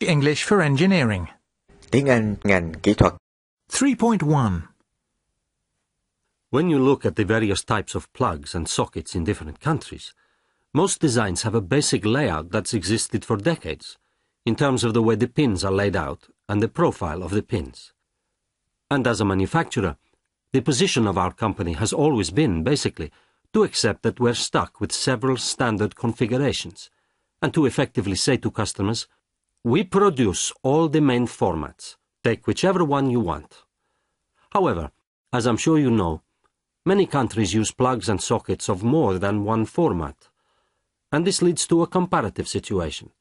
English for engineering. Tiếng Anh ngành kỹ thuật. 3.1. When you look at the various types of plugs and sockets in different countries, most designs have a basic layout that's existed for decades, in terms of the way the pins are laid out and the profile of the pins. And as a manufacturer, the position of our company has always been, basically, to accept that we're stuck with several standard configurations, and to effectively say to customers, we produce all the main formats, take whichever one you want. However, as I'm sure you know, many countries use plugs and sockets of more than one format, and this leads to a comparative situation,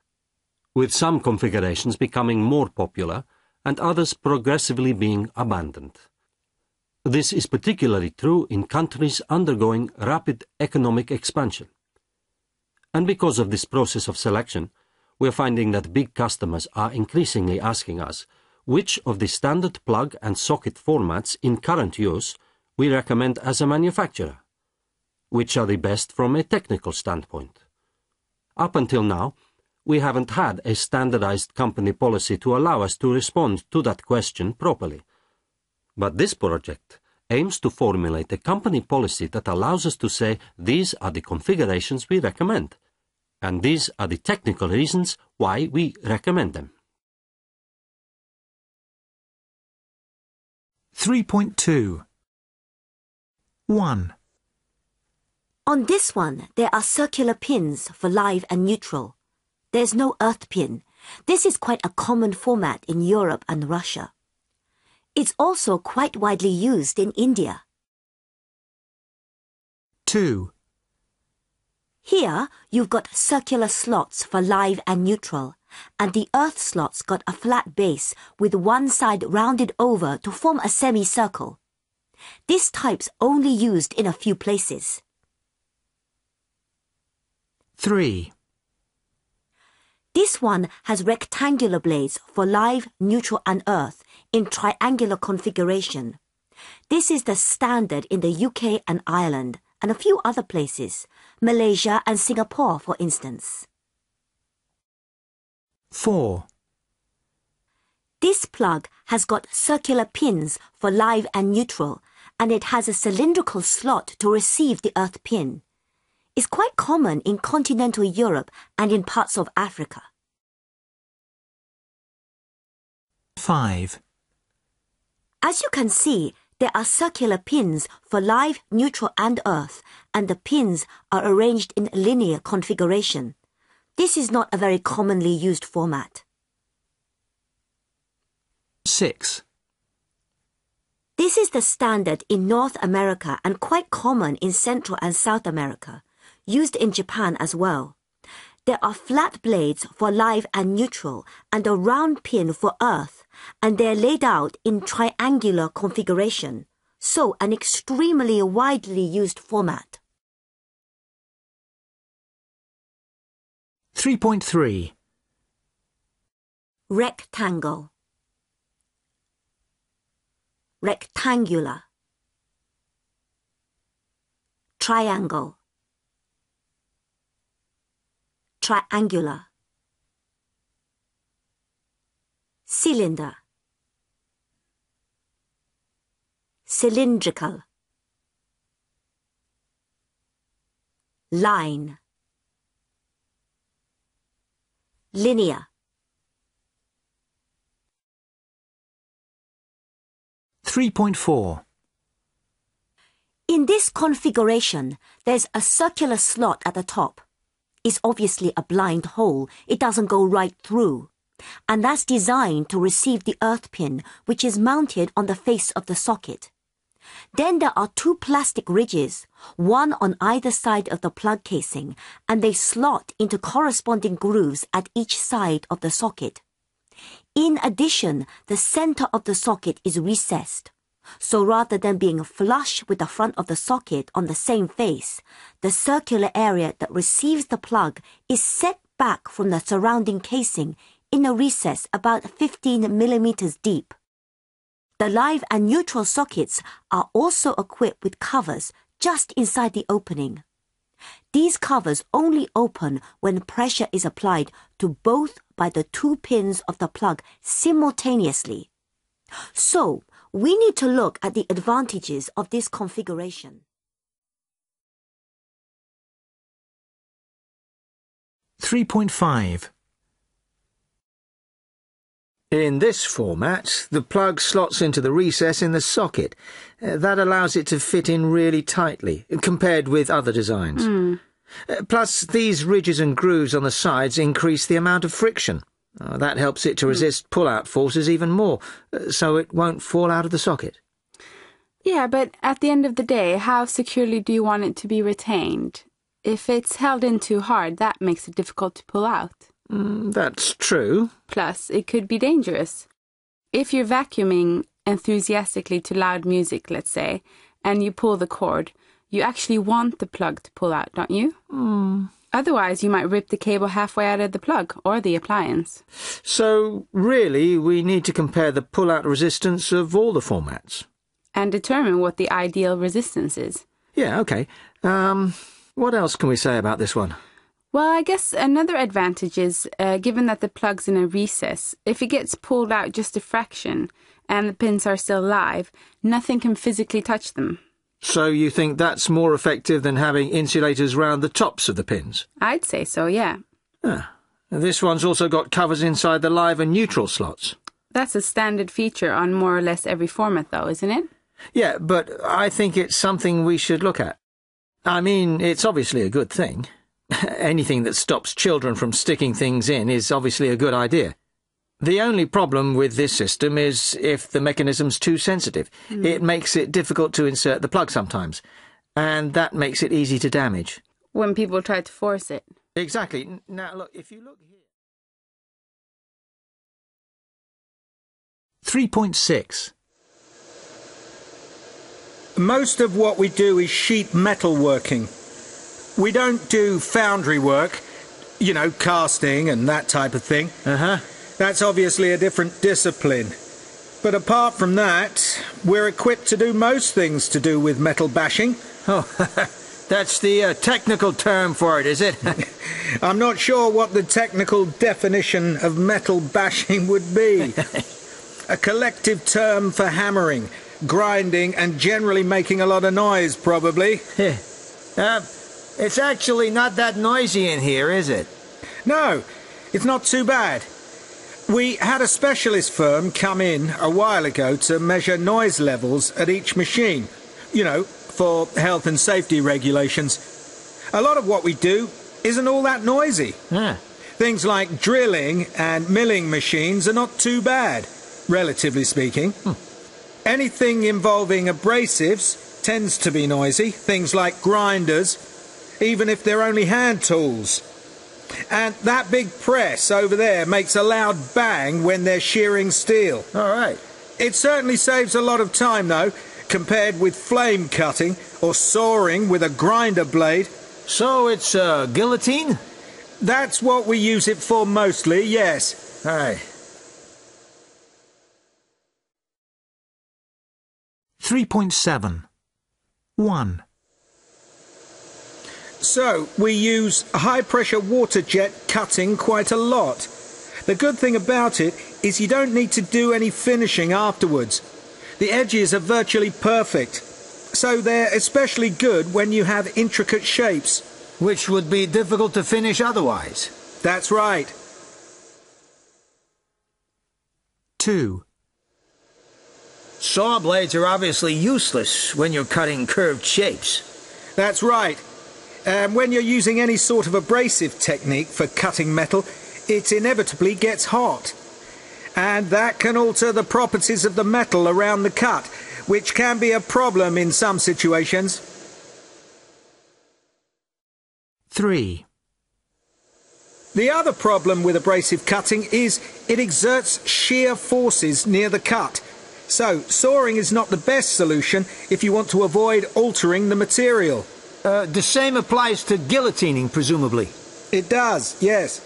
with some configurations becoming more popular and others progressively being abandoned. This is particularly true in countries undergoing rapid economic expansion. And because of this process of selection, we are finding that big customers are increasingly asking us which of the standard plug and socket formats in current use we recommend as a manufacturer, which are the best from a technical standpoint. Up until now, we haven't had a standardized company policy to allow us to respond to that question properly. But this project aims to formulate a company policy that allows us to say these are the configurations we recommend, and these are the technical reasons why we recommend them. 3.2. 1. On this one, there are circular pins for live and neutral. There's no earth pin. This is quite a common format in Europe and Russia. It's also quite widely used in India. 2. Here, you've got circular slots for live and neutral, and the earth slots got a flat base with one side rounded over to form a semicircle. This type's only used in a few places. 3. This one has rectangular blades for live, neutral and earth in triangular configuration. This is the standard in the UK and Ireland and a few other places, Malaysia and Singapore for instance. 4. This plug has got circular pins for live and neutral, and it has a cylindrical slot to receive the earth pin. It's quite common in continental Europe and in parts of Africa. 5. As you can see, there are circular pins for live, neutral and earth, and the pins are arranged in linear configuration. This is not a very commonly used format. 6. This is the standard in North America and quite common in Central and South America, used in Japan as well. There are flat blades for live and neutral and a round pin for earth, and they're laid out in triangular configuration, so an extremely widely used format. 3.3. Rectangle, rectangular, triangle, triangular, cylinder, cylindrical, line, linear. 3.4. In this configuration, there's a circular slot at the top. It's obviously a blind hole. It doesn't go right through. And that's designed to receive the earth pin, which is mounted on the face of the socket. Then there are two plastic ridges, one on either side of the plug casing, and they slot into corresponding grooves at each side of the socket. In addition, the center of the socket is recessed. So rather than being flush with the front of the socket on the same face, the circular area that receives the plug is set back from the surrounding casing in a recess about 15 millimeters deep. The live and neutral sockets are also equipped with covers just inside the opening. These covers only open when pressure is applied to both by the two pins of the plug simultaneously. So, we need to look at the advantages of this configuration. 3.5. In this format, the plug slots into the recess in the socket. That allows it to fit in really tightly, compared with other designs. Plus, these ridges and grooves on the sides increase the amount of friction. That helps it to resist pull-out forces even more, so it won't fall out of the socket. Yeah, but at the end of the day, how securely do you want it to be retained? If it's held in too hard, that makes it difficult to pull out. That's true. Plus, it could be dangerous. If you're vacuuming enthusiastically to loud music, let's say, and you pull the cord, you actually want the plug to pull out, don't you? Otherwise, you might rip the cable halfway out of the plug or the appliance. So, really, we need to compare the pull-out resistance of all the formats. And determine what the ideal resistance is. Yeah, okay. What else can we say about this one? Well, I guess another advantage is, given that the plug's in a recess, if it gets pulled out just a fraction and the pins are still live, nothing can physically touch them. So you think that's more effective than having insulators round the tops of the pins? I'd say so, yeah. This one's also got covers inside the live and neutral slots. That's a standard feature on more or less every format, though, isn't it? Yeah, but I think it's something we should look at. I mean, it's obviously a good thing. Anything that stops children from sticking things in is obviously a good idea. The only problem with this system is if the mechanism's too sensitive. It makes it difficult to insert the plug sometimes, and that makes it easy to damage. When people try to force it. Exactly. Now, look, if you look here... 3.6. Most of what we do is sheet metal working. We don't do foundry work, you know, casting and that type of thing. That's obviously a different discipline. But apart from that, we're equipped to do most things to do with metal bashing. Oh, that's the technical term for it, is it? I'm not sure what the technical definition of metal bashing would be. A collective term for hammering, grinding, and generally making a lot of noise, probably. It's actually not that noisy in here, is it? No, it's not too bad. We had a specialist firm come in a while ago to measure noise levels at each machine, you know, for health and safety regulations. A lot of what we do isn't all that noisy. Things like drilling and milling machines are not too bad, relatively speaking. Anything involving abrasives tends to be noisy, things like grinders, even if they're only hand tools. And that big press over there makes a loud bang when they're shearing steel. All right. It certainly saves a lot of time, though, compared with flame cutting or sawing with a grinder blade. So it's a guillotine? That's what we use it for mostly, yes. All right. 3.7. 1. So, we use high-pressure waterjet cutting quite a lot. The good thing about it is you don't need to do any finishing afterwards. The edges are virtually perfect, so they're especially good when you have intricate shapes. Which would be difficult to finish otherwise. That's right. 2. Saw blades are obviously useless when you're cutting curved shapes. That's right. When you're using any sort of abrasive technique for cutting metal, it inevitably gets hot. And that can alter the properties of the metal around the cut, which can be a problem in some situations. 3. The other problem with abrasive cutting is it exerts shear forces near the cut. So, sawing is not the best solution if you want to avoid altering the material. The same applies to guillotining, presumably. It does, yes.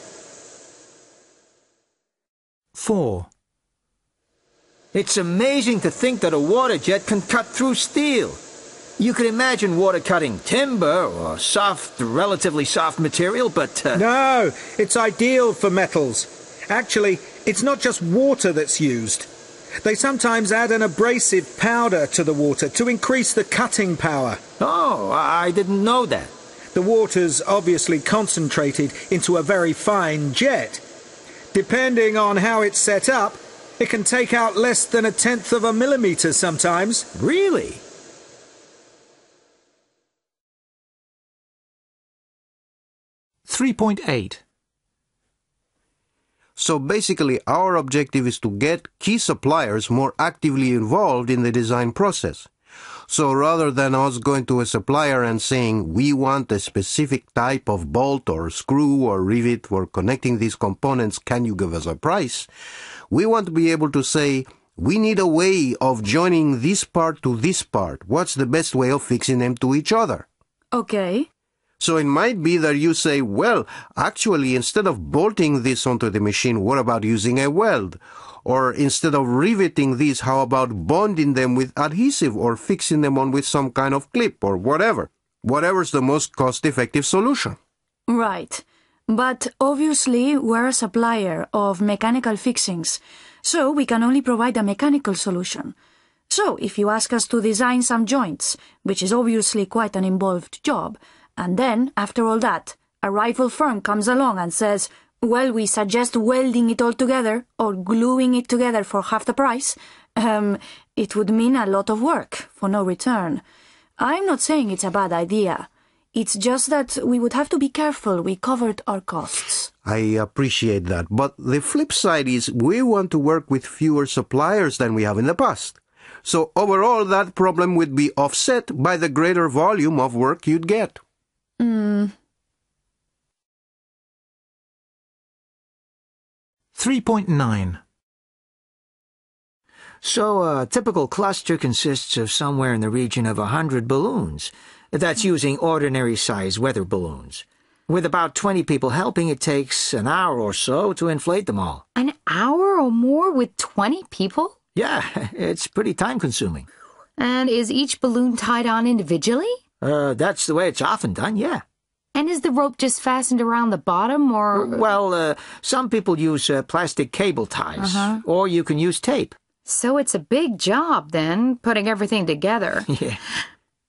4. It's amazing to think that a water jet can cut through steel. You could imagine water cutting timber or relatively soft material, but... No, it's ideal for metals. Actually, it's not just water that's used. They sometimes add an abrasive powder to the water to increase the cutting power. Oh, I didn't know that. The water's obviously concentrated into a very fine jet. Depending on how it's set up, it can take out less than 1/10 of a millimetre sometimes. Really? .8 So basically, our objective is to get key suppliers more actively involved in the design process. So rather than us going to a supplier and saying, we want a specific type of bolt or screw or rivet for connecting these components, can you give us a price? We want to be able to say, we need a way of joining this part to this part. What's the best way of fixing them to each other? Okay. So it might be that you say, well, actually, instead of bolting this onto the machine, what about using a weld? Or instead of riveting these, how about bonding them with adhesive or fixing them on with some kind of clip or whatever? Whatever's the most cost-effective solution. Right. But obviously, we're a supplier of mechanical fixings, so we can only provide a mechanical solution. So if you ask us to design some joints, which is obviously quite an involved job, and then, after all that, a rival firm comes along and says, well, we suggest welding it all together or gluing it together for half the price, it would mean a lot of work for no return. I'm not saying it's a bad idea. It's just that we would have to be careful we covered our costs. I appreciate that, but the flip side is we want to work with fewer suppliers than we have in the past. So overall, that problem would be offset by the greater volume of work you'd get. 3.9 So a typical cluster consists of somewhere in the region of 100 balloons. That's using ordinary-sized weather balloons. With about 20 people helping, it takes an hour or so to inflate them all. An hour or more with 20 people? Yeah, it's pretty time-consuming. And is each balloon tied on individually? That's the way it's often done, yeah. And is the rope just fastened around the bottom, or...? Well, some people use plastic cable ties, or you can use tape. So it's a big job, then, putting everything together. Yeah.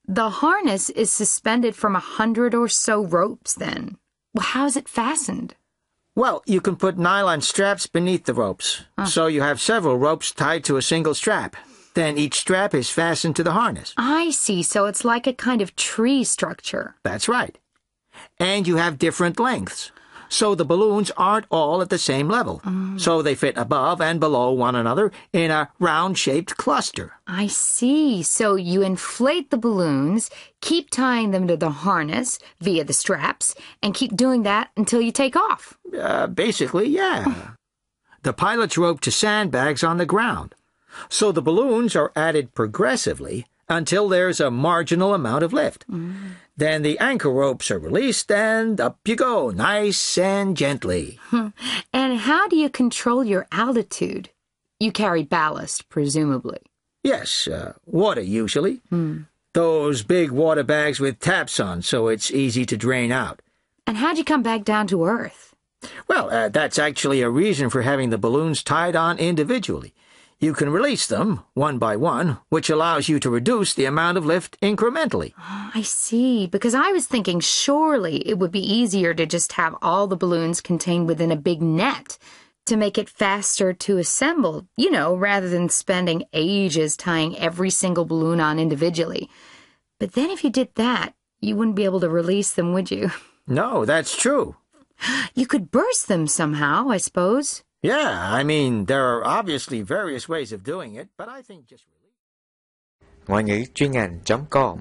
The harness is suspended from 100 or so ropes, then. Well, how's it fastened? Well, you can put nylon straps beneath the ropes, so you have several ropes tied to a single strap. Then each strap is fastened to the harness. I see, so it's like a kind of tree structure. That's right. And you have different lengths, so the balloons aren't all at the same level. So they fit above and below one another in a round-shaped cluster. I see. So you inflate the balloons, keep tying them to the harness via the straps, and keep doing that until you take off. Basically, yeah. The pilots rope to sandbags on the ground. So the balloons are added progressively until there's a marginal amount of lift. Then the anchor ropes are released, and up you go, nice and gently. And how do you control your altitude? You carry ballast, presumably. Yes, water usually. Those big water bags with taps on, so it's easy to drain out. And how'd you come back down to Earth? Well, that's actually a reason for having the balloons tied on individually. You can release them, one by one, which allows you to reduce the amount of lift incrementally. I see, because I was thinking surely it would be easier to just have all the balloons contained within a big net to make it faster to assemble, rather than spending ages tying every single balloon on individually. But then if you did that, you wouldn't be able to release them, would you? No, that's true. You could burst them somehow, I suppose. Yeah, I mean, there are obviously various ways of doing it, but I think just... Ngoại ngữ chuyên ngành.com